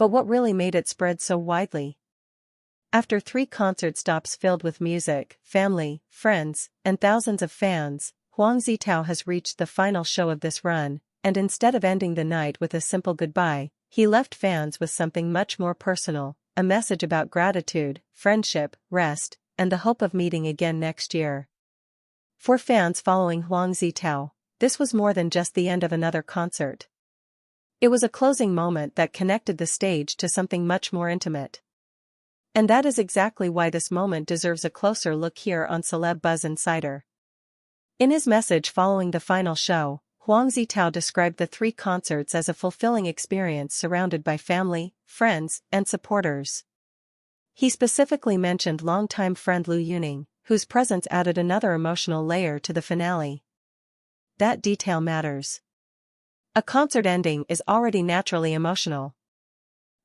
But what really made it spread so widely? After 3 concert stops filled with music, family, friends, and thousands of fans, Huang Zitao has reached the final show of this run, and instead of ending the night with a simple goodbye, he left fans with something much more personal, a message about gratitude, friendship, rest, and the hope of meeting again next year. For fans following Huang Zitao, this was more than just the end of another concert. It was a closing moment that connected the stage to something much more intimate. And that is exactly why this moment deserves a closer look here on Celeb Buzz Insider. In his message following the final show, Huang Zitao described the 3 concerts as a fulfilling experience surrounded by family, friends, and supporters. He specifically mentioned longtime friend Liu Yuning, whose presence added another emotional layer to the finale. That detail matters. A concert ending is already naturally emotional.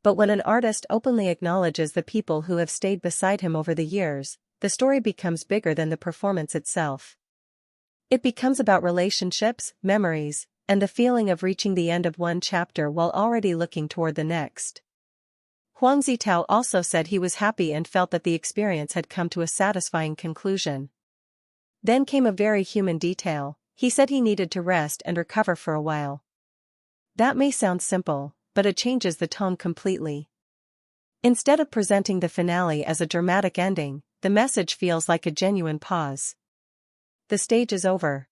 But when an artist openly acknowledges the people who have stayed beside him over the years, the story becomes bigger than the performance itself. It becomes about relationships, memories, and the feeling of reaching the end of one chapter while already looking toward the next. Huang Zitao also said he was happy and felt that the experience had come to a satisfying conclusion. Then came a very human detail. He said he needed to rest and recover for a while. That may sound simple, but it changes the tone completely. Instead of presenting the finale as a dramatic ending, the message feels like a genuine pause. The stage is over.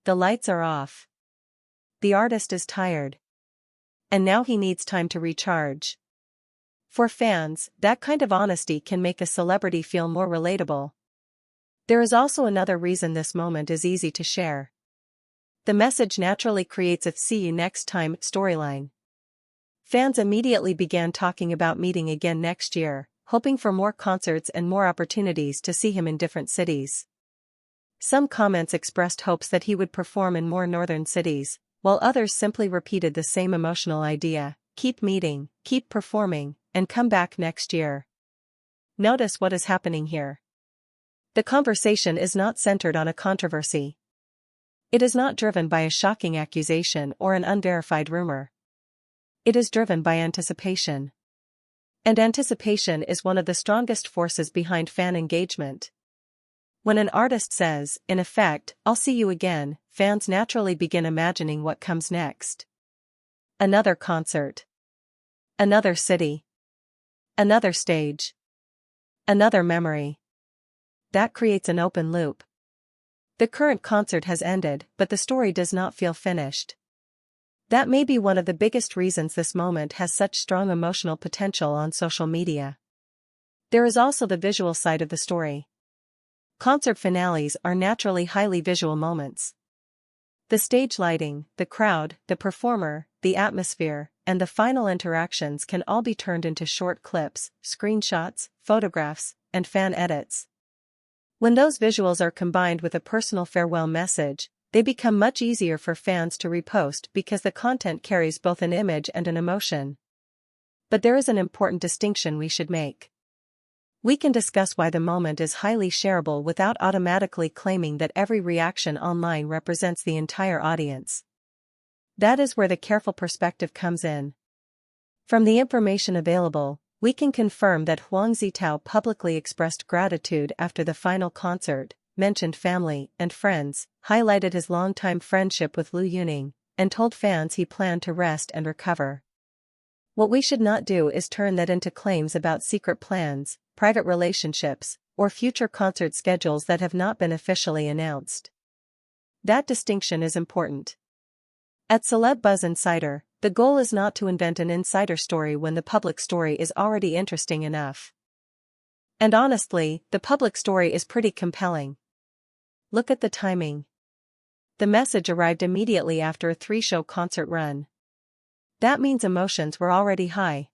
The lights are off. The artist is tired. And now he needs time to recharge. For fans, that kind of honesty can make a celebrity feel more relatable. There is also another reason this moment is easy to share. The message naturally creates a "see you next time" storyline. Fans immediately began talking about meeting again next year, hoping for more concerts and more opportunities to see him in different cities. Some comments expressed hopes that he would perform in more northern cities, while others simply repeated the same emotional idea: keep meeting, keep performing, and come back next year. Notice what is happening here. The conversation is not centered on a controversy. It is not driven by a shocking accusation or an unverified rumor. It is driven by anticipation. And anticipation is one of the strongest forces behind fan engagement. When an artist says, in effect, "I'll see you again," fans naturally begin imagining what comes next. Another concert. Another city. Another stage. Another memory. That creates an open loop. The current concert has ended, but the story does not feel finished. That may be one of the biggest reasons this moment has such strong emotional potential on social media. There is also the visual side of the story. Concert finales are naturally highly visual moments. The stage lighting, the crowd, the performer, the atmosphere, and the final interactions can all be turned into short clips, screenshots, photographs, and fan edits. When those visuals are combined with a personal farewell message, they become much easier for fans to repost because the content carries both an image and an emotion. But there is an important distinction we should make. We can discuss why the moment is highly shareable without automatically claiming that every reaction online represents the entire audience. That is where the careful perspective comes in. From the information available, we can confirm that Huang Zitao publicly expressed gratitude after the final concert, mentioned family and friends, highlighted his longtime friendship with Liu Yuning, and told fans he planned to rest and recover. What we should not do is turn that into claims about secret plans, private relationships, or future concert schedules that have not been officially announced. That distinction is important. At Celeb Buzz Insider, the goal is not to invent an insider story when the public story is already interesting enough. And honestly, the public story is pretty compelling. Look at the timing. The message arrived immediately after a 3-show concert run. That means emotions were already high.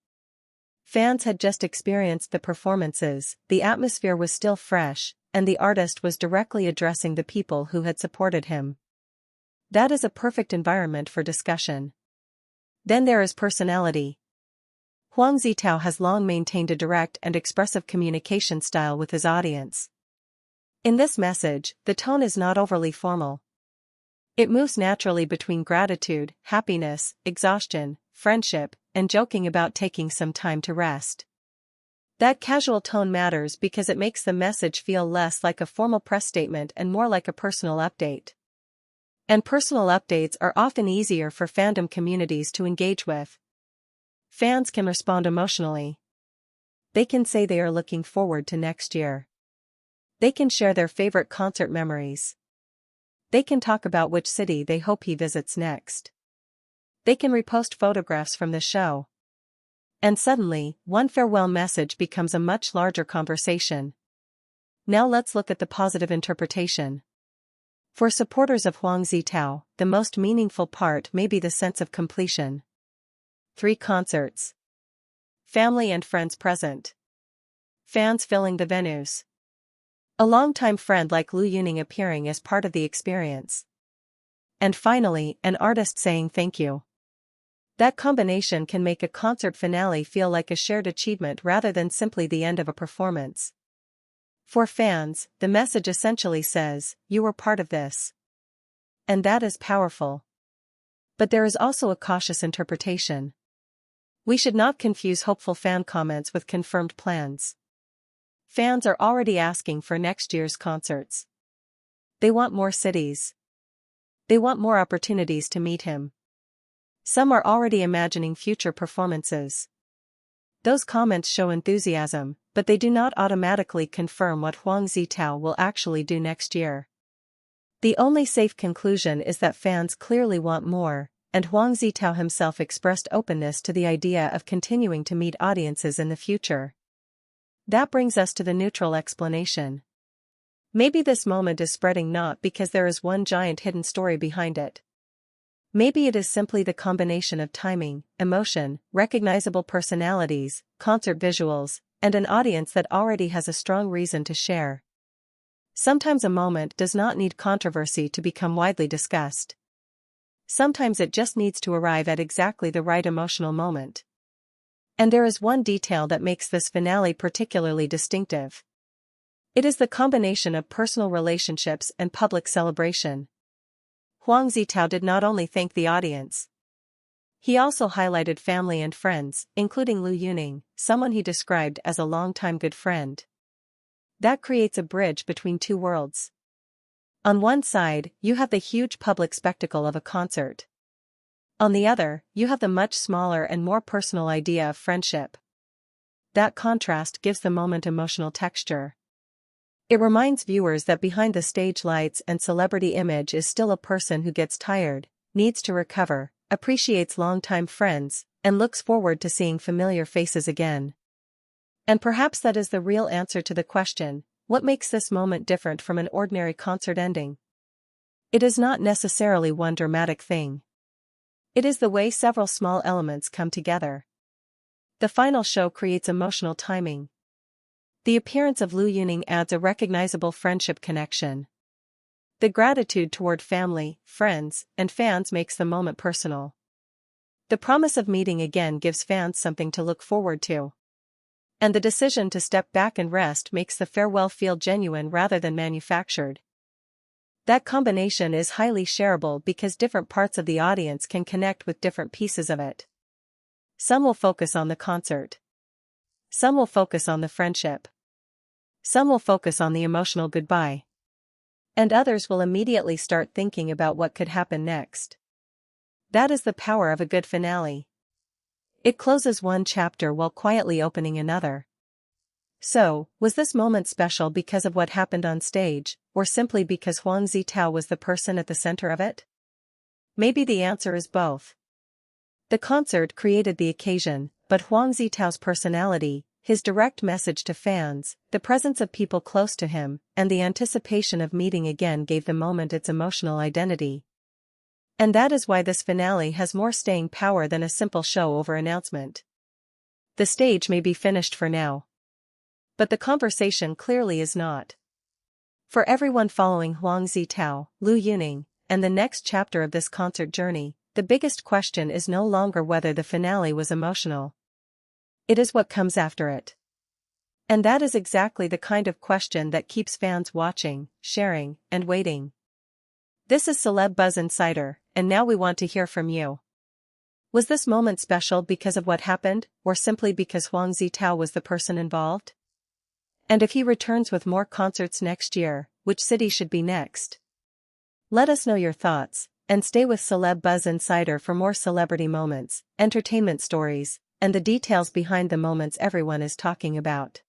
Fans had just experienced the performances, the atmosphere was still fresh, and the artist was directly addressing the people who had supported him. That is a perfect environment for discussion. Then there is personality. Huang Zitao has long maintained a direct and expressive communication style with his audience. In this message, the tone is not overly formal. It moves naturally between gratitude, happiness, exhaustion, friendship, and joking about taking some time to rest. That casual tone matters because it makes the message feel less like a formal press statement and more like a personal update. And personal updates are often easier for fandom communities to engage with. Fans can respond emotionally. They can say they are looking forward to next year. They can share their favorite concert memories. They can talk about which city they hope he visits next. They can repost photographs from the show. And suddenly, one farewell message becomes a much larger conversation. Now let's look at the positive interpretation. For supporters of Huang Zitao, the most meaningful part may be the sense of completion. 3 concerts. Family and friends present. Fans filling the venues. A longtime friend like Liu Yuning appearing as part of the experience. And finally, an artist saying thank you. That combination can make a concert finale feel like a shared achievement rather than simply the end of a performance. For fans, the message essentially says, "You were part of this." And that is powerful. But there is also a cautious interpretation. We should not confuse hopeful fan comments with confirmed plans. Fans are already asking for next year's concerts. They want more cities. They want more opportunities to meet him. Some are already imagining future performances. Those comments show enthusiasm, but they do not automatically confirm what Huang Zitao will actually do next year. The only safe conclusion is that fans clearly want more, and Huang Zitao himself expressed openness to the idea of continuing to meet audiences in the future. That brings us to the neutral explanation. Maybe this moment is spreading not because there is one giant hidden story behind it. Maybe it is simply the combination of timing, emotion, recognizable personalities, concert visuals, and an audience that already has a strong reason to share. Sometimes a moment does not need controversy to become widely discussed. Sometimes it just needs to arrive at exactly the right emotional moment. And there is one detail that makes this finale particularly distinctive. It is the combination of personal relationships and public celebration. Huang Zitao did not only thank the audience. He also highlighted family and friends, including Liu Yuning, someone he described as a longtime good friend. That creates a bridge between two worlds. On one side, you have the huge public spectacle of a concert. On the other, you have the much smaller and more personal idea of friendship. That contrast gives the moment emotional texture. It reminds viewers that behind the stage lights and celebrity image is still a person who gets tired, needs to recover, appreciates longtime friends, and looks forward to seeing familiar faces again. And perhaps that is the real answer to the question, what makes this moment different from an ordinary concert ending? It is not necessarily one dramatic thing. It is the way several small elements come together. The final show creates emotional timing. The appearance of Liu Yuning adds a recognizable friendship connection. The gratitude toward family, friends, and fans makes the moment personal. The promise of meeting again gives fans something to look forward to. And the decision to step back and rest makes the farewell feel genuine rather than manufactured. That combination is highly shareable because different parts of the audience can connect with different pieces of it. Some will focus on the concert. Some will focus on the friendship. Some will focus on the emotional goodbye. And others will immediately start thinking about what could happen next. That is the power of a good finale. It closes one chapter while quietly opening another. So, was this moment special because of what happened on stage, or simply because Huang Zitao was the person at the center of it? Maybe the answer is both. The concert created the occasion, but Huang Zitao's personality, his direct message to fans, the presence of people close to him, and the anticipation of meeting again gave the moment its emotional identity. And that is why this finale has more staying power than a simple show-over announcement. The stage may be finished for now. But the conversation clearly is not. For everyone following Huang Zitao, Liu Yuning, and the next chapter of this concert journey, the biggest question is no longer whether the finale was emotional. It is what comes after it. And that is exactly the kind of question that keeps fans watching, sharing, and waiting. This is Celeb Buzz Insider, and now we want to hear from you. Was this moment special because of what happened, or simply because Huang Zitao was the person involved? And if he returns with more concerts next year, which city should be next? Let us know your thoughts, and stay with Celeb Buzz Insider for more celebrity moments, entertainment stories, and the details behind the moments everyone is talking about.